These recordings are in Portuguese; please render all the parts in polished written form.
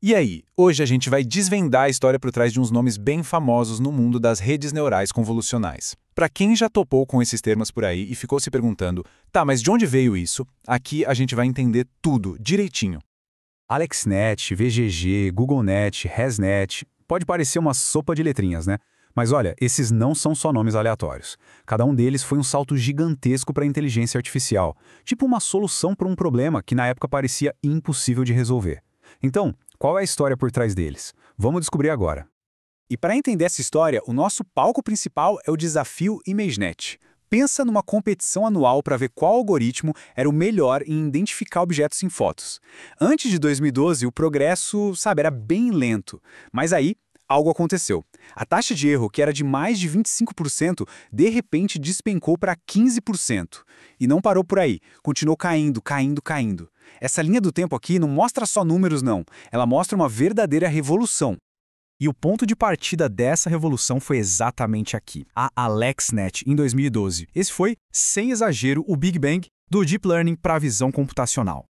E aí, hoje a gente vai desvendar a história por trás de uns nomes bem famosos no mundo das redes neurais convolucionais. Para quem já topou com esses termos por aí e ficou se perguntando, tá, mas de onde veio isso? Aqui a gente vai entender tudo, direitinho. AlexNet, VGG, GoogleNet, ResNet, pode parecer uma sopa de letrinhas, né? Mas olha, esses não são só nomes aleatórios. Cada um deles foi um salto gigantesco para a inteligência artificial, tipo uma solução para um problema que na época parecia impossível de resolver. Então, qual é a história por trás deles? Vamos descobrir agora. E para entender essa história, o nosso palco principal é o desafio ImageNet. Pensa numa competição anual para ver qual algoritmo era o melhor em identificar objetos em fotos. Antes de 2012, o progresso, era bem lento. Mas aí, algo aconteceu. A taxa de erro, que era de mais de 25%, de repente despencou para 15%. E não parou por aí, continuou caindo, caindo, caindo. Essa linha do tempo aqui não mostra só números, não. Ela mostra uma verdadeira revolução. E o ponto de partida dessa revolução foi exatamente aqui, a AlexNet, em 2012. Esse foi, sem exagero, o Big Bang do Deep Learning para a visão computacional.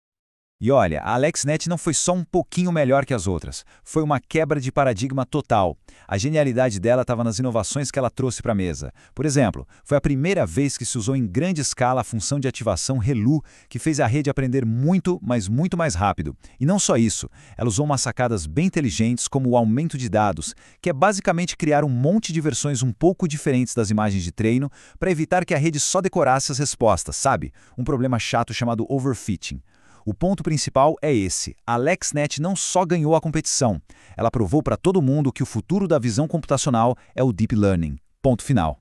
E olha, a AlexNet não foi só um pouquinho melhor que as outras, foi uma quebra de paradigma total. A genialidade dela estava nas inovações que ela trouxe para a mesa. Por exemplo, foi a primeira vez que se usou em grande escala a função de ativação ReLU, que fez a rede aprender muito, mas muito mais rápido. E não só isso, ela usou umas sacadas bem inteligentes como o aumento de dados, que é basicamente criar um monte de versões um pouco diferentes das imagens de treino para evitar que a rede só decorasse as respostas, sabe? Um problema chato chamado overfitting. O ponto principal é esse. A AlexNet não só ganhou a competição, ela provou para todo mundo que o futuro da visão computacional é o Deep Learning. Ponto final.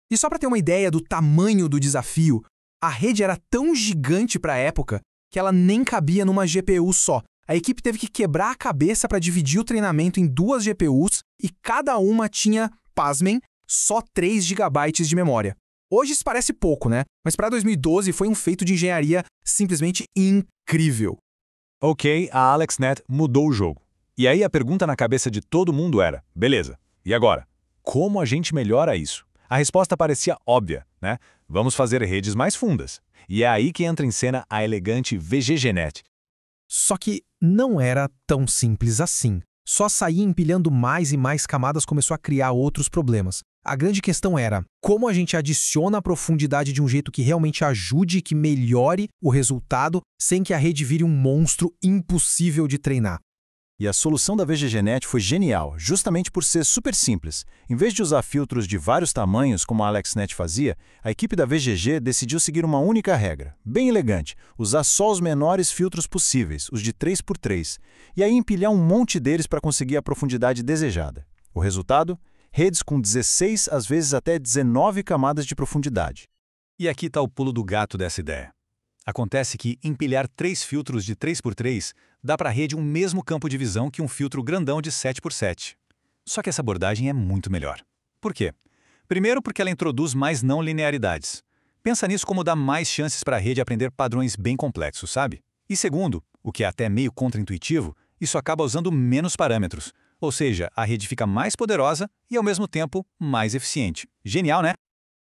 E só para ter uma ideia do tamanho do desafio, a rede era tão gigante para a época que ela nem cabia numa GPU só. A equipe teve que quebrar a cabeça para dividir o treinamento em duas GPUs e cada uma tinha, pasmem, só 3 GB de memória. Hoje isso parece pouco, né? Mas para 2012 foi um feito de engenharia simplesmente incrível. Ok, a AlexNet mudou o jogo. E aí a pergunta na cabeça de todo mundo era, beleza, e agora? Como a gente melhora isso? A resposta parecia óbvia, né? Vamos fazer redes mais fundas. E é aí que entra em cena a elegante VGGNet. Só que não era tão simples assim. Só sair empilhando mais e mais camadas começou a criar outros problemas. A grande questão era como a gente adiciona a profundidade de um jeito que realmente ajude e que melhore o resultado sem que a rede vire um monstro impossível de treinar. E a solução da VGGNet foi genial, justamente por ser super simples. Em vez de usar filtros de vários tamanhos, como a AlexNet fazia, a equipe da VGG decidiu seguir uma única regra, bem elegante, usar só os menores filtros possíveis, os de 3x3, e aí empilhar um monte deles para conseguir a profundidade desejada. O resultado? Redes com 16, às vezes até 19 camadas de profundidade. E aqui está o pulo do gato dessa ideia. Acontece que empilhar 3 filtros de 3x3 dá para a rede um mesmo campo de visão que um filtro grandão de 7x7. Só que essa abordagem é muito melhor. Por quê? Primeiro porque ela introduz mais não linearidades. Pensa nisso como dá mais chances para a rede aprender padrões bem complexos, sabe? E segundo, o que é até meio contraintuitivo, isso acaba usando menos parâmetros. Ou seja, a rede fica mais poderosa e, ao mesmo tempo, mais eficiente. Genial, né?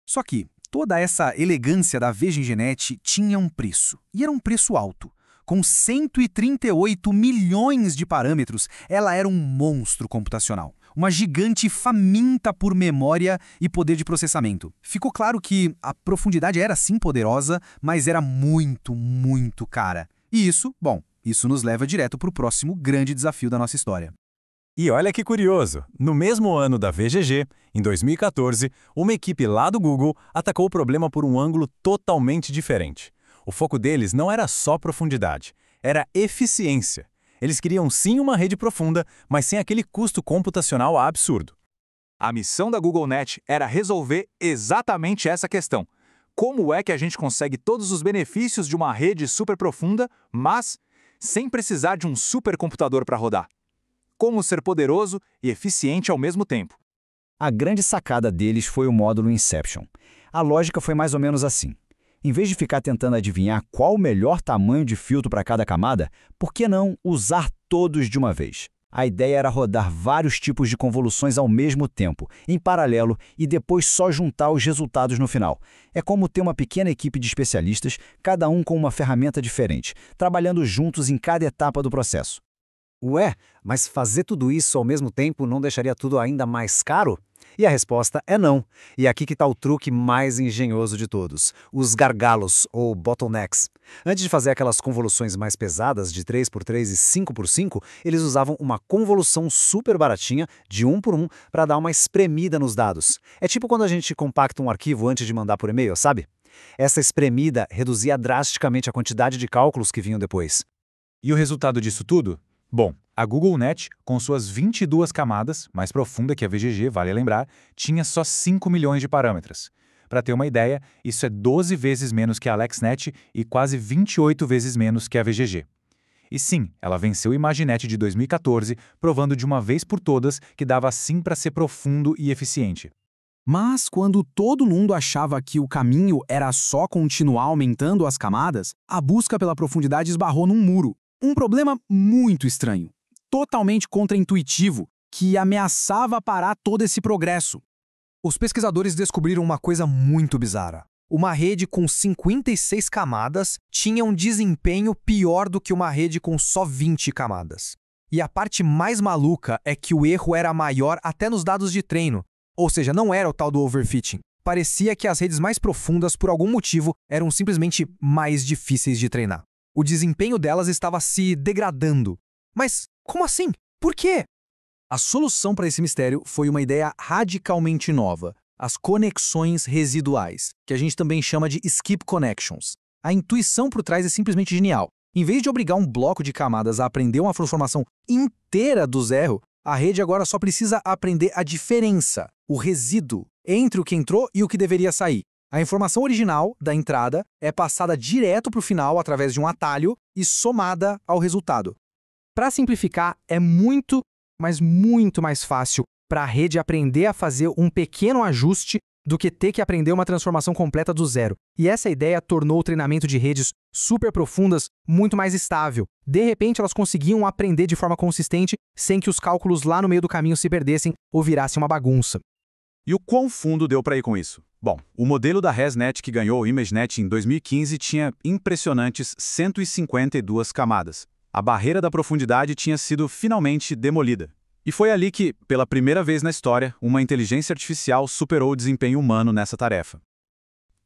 Só que toda essa elegância da VGGNet tinha um preço, e era um preço alto. Com 138 milhões de parâmetros, ela era um monstro computacional. Uma gigante faminta por memória e poder de processamento. Ficou claro que a profundidade era sim poderosa, mas era muito, muito cara. E isso nos leva direto para o próximo grande desafio da nossa história. E olha que curioso, no mesmo ano da VGG, em 2014, uma equipe lá do Google atacou o problema por um ângulo totalmente diferente. O foco deles não era só profundidade, era eficiência. Eles queriam sim uma rede profunda, mas sem aquele custo computacional absurdo. A missão da GoogleNet era resolver exatamente essa questão. Como é que a gente consegue todos os benefícios de uma rede super profunda, mas sem precisar de um supercomputador para rodar? Como ser poderoso e eficiente ao mesmo tempo. A grande sacada deles foi o módulo Inception. A lógica foi mais ou menos assim. Em vez de ficar tentando adivinhar qual o melhor tamanho de filtro para cada camada, por que não usar todos de uma vez? A ideia era rodar vários tipos de convoluções ao mesmo tempo, em paralelo, e depois só juntar os resultados no final. É como ter uma pequena equipe de especialistas, cada um com uma ferramenta diferente, trabalhando juntos em cada etapa do processo. Ué, mas fazer tudo isso ao mesmo tempo não deixaria tudo ainda mais caro? E a resposta é não. E aqui que está o truque mais engenhoso de todos: os gargalos, ou bottlenecks. Antes de fazer aquelas convoluções mais pesadas de 3x3 e 5x5, eles usavam uma convolução super baratinha, de 1 por 1, para dar uma espremida nos dados. É tipo quando a gente compacta um arquivo antes de mandar por e-mail, sabe? Essa espremida reduzia drasticamente a quantidade de cálculos que vinham depois. E o resultado disso tudo? Bom, a GoogleNet, com suas 22 camadas, mais profunda que a VGG, vale lembrar, tinha só 5 milhões de parâmetros. Para ter uma ideia, isso é 12 vezes menos que a AlexNet e quase 28 vezes menos que a VGG. E sim, ela venceu o ImageNet de 2014, provando de uma vez por todas que dava sim para ser profundo e eficiente. Mas quando todo mundo achava que o caminho era só continuar aumentando as camadas, a busca pela profundidade esbarrou num muro. Um problema muito estranho, totalmente contraintuitivo, que ameaçava parar todo esse progresso. Os pesquisadores descobriram uma coisa muito bizarra. Uma rede com 56 camadas tinha um desempenho pior do que uma rede com só 20 camadas. E a parte mais maluca é que o erro era maior até nos dados de treino. Ou seja, não era o tal do overfitting. Parecia que as redes mais profundas, por algum motivo, eram simplesmente mais difíceis de treinar. O desempenho delas estava se degradando. Mas como assim? Por quê? A solução para esse mistério foi uma ideia radicalmente nova: as conexões residuais, que a gente também chama de skip connections. A intuição por trás é simplesmente genial. Em vez de obrigar um bloco de camadas a aprender uma transformação inteira do zero, a rede agora só precisa aprender a diferença, o resíduo, entre o que entrou e o que deveria sair. A informação original da entrada é passada direto para o final através de um atalho e somada ao resultado. Para simplificar, é muito, mas muito mais fácil para a rede aprender a fazer um pequeno ajuste do que ter que aprender uma transformação completa do zero. E essa ideia tornou o treinamento de redes super profundas muito mais estável. De repente, elas conseguiam aprender de forma consistente sem que os cálculos lá no meio do caminho se perdessem ou virassem uma bagunça. E o quão fundo deu para ir com isso? Bom, o modelo da ResNet que ganhou o ImageNet em 2015 tinha impressionantes 152 camadas. A barreira da profundidade tinha sido finalmente demolida. E foi ali que, pela primeira vez na história, uma inteligência artificial superou o desempenho humano nessa tarefa.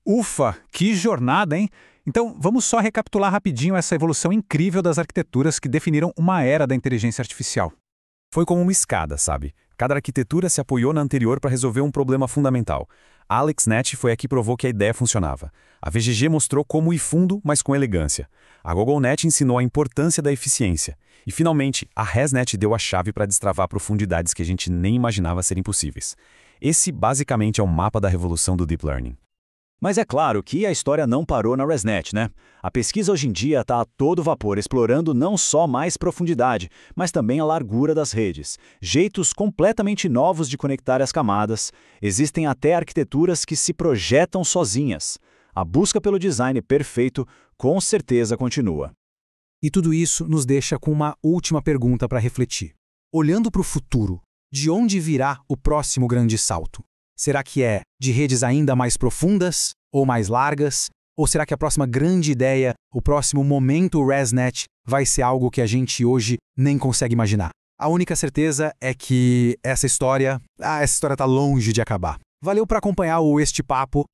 Ufa, que jornada, hein? Então, vamos só recapitular rapidinho essa evolução incrível das arquiteturas que definiram uma era da inteligência artificial. Foi como uma escada, sabe? Cada arquitetura se apoiou na anterior para resolver um problema fundamental. A AlexNet foi a que provou que a ideia funcionava. A VGG mostrou como ir fundo, mas com elegância. A GoogleNet ensinou a importância da eficiência. E, finalmente, a ResNet deu a chave para destravar profundidades que a gente nem imaginava serem possíveis. Esse, basicamente, é o mapa da revolução do Deep Learning. Mas é claro que a história não parou na ResNet, né? A pesquisa hoje em dia está a todo vapor, explorando não só mais profundidade, mas também a largura das redes. Jeitos completamente novos de conectar as camadas. Existem até arquiteturas que se projetam sozinhas. A busca pelo design perfeito com certeza continua. E tudo isso nos deixa com uma última pergunta para refletir. Olhando para o futuro, de onde virá o próximo grande salto? Será que é de redes ainda mais profundas ou mais largas? Ou será que a próxima grande ideia, o próximo momento ResNet, vai ser algo que a gente hoje nem consegue imaginar? A única certeza é que essa história está longe de acabar. Valeu por acompanhar Este Papo.